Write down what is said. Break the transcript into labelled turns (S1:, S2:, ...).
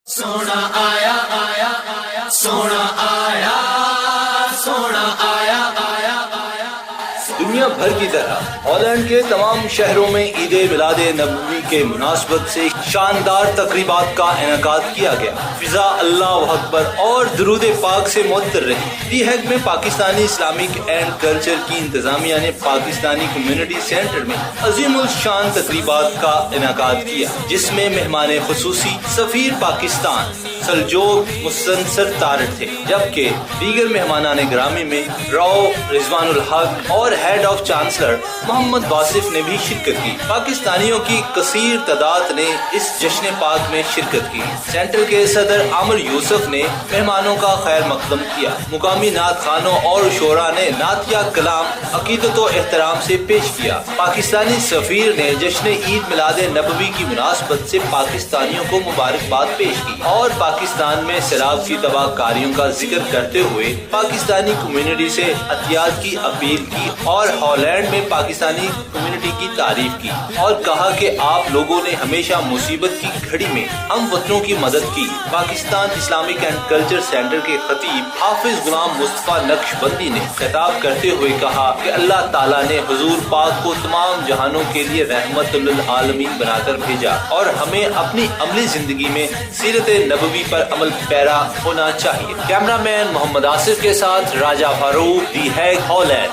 S1: سونا آیا آیا آیا سونا آیا سونا آیا آیا آیا۔
S2: دنیا بھر کی طرح ہالینڈ کے تمام شہروں میں عید میلاد نبوی کے مناسبت سے شاندار تقریبات کا انعقاد کیا گیا۔ فضا اللہ اکبر اور درود پاک سے معطر رہی۔ دی ہیگ میں پاکستانی اسلامک اینڈ کلچر کی انتظامیہ نے پاکستانی کمیونٹی سینٹر میں عظیم الشان تقریبات کا انعقاد کیا، جس میں مہمان خصوصی سفیر پاکستان سلجوق مستنصر طارق تھے، جبکہ دیگر مہمانان گرامی میں راؤ رضوان الحق اور ہیڈ آف چانسلر محمد واصف نے بھی شرکت کی۔ پاکستانیوں کی کثیر تعداد نے اس جشن پاک میں شرکت کی۔ سینٹر کے صدر عامر یوسف نے مہمانوں کا خیر مقدم کیا۔ مقامی نعت خوانوں اور شعراء نے نعتیہ کلام عقیدت و احترام سے پیش کیا۔ پاکستانی سفیر نے جشن عید میلاد نبوی کی مناسبت سے پاکستانیوں کو مبارکباد پیش کی اور پاکستان میں سیلاب کی تباہ کاریوں کا ذکر کرتے ہوئے پاکستانی کمیونٹی سے عطیات کی اپیل کی اور ہالینڈ میں پاکستانی کمیونٹی کی تعریف کی اور کہا کہ آپ لوگوں نے ہمیشہ مصیبت کی گھڑی میں ہم وطنوں کی مدد کی۔ Pakistan Islamic and culture centre کے خطیب حافظ غلام مصطفیٰ نقش بندی نے خطاب کرتے ہوئے کہا کہ اللہ تعالیٰ نے حضور پاک کو تمام جہانوں کے لیے رحمت للعالمین بنا کر بھیجا اور ہمیں اپنی عملی زندگی میں سیرت نبوی پر عمل پیرا ہونا چاہیے۔ کیمرہ مین محمد آصف کے ساتھ راجہ فاروق، دی ہیگ، ہالینڈ۔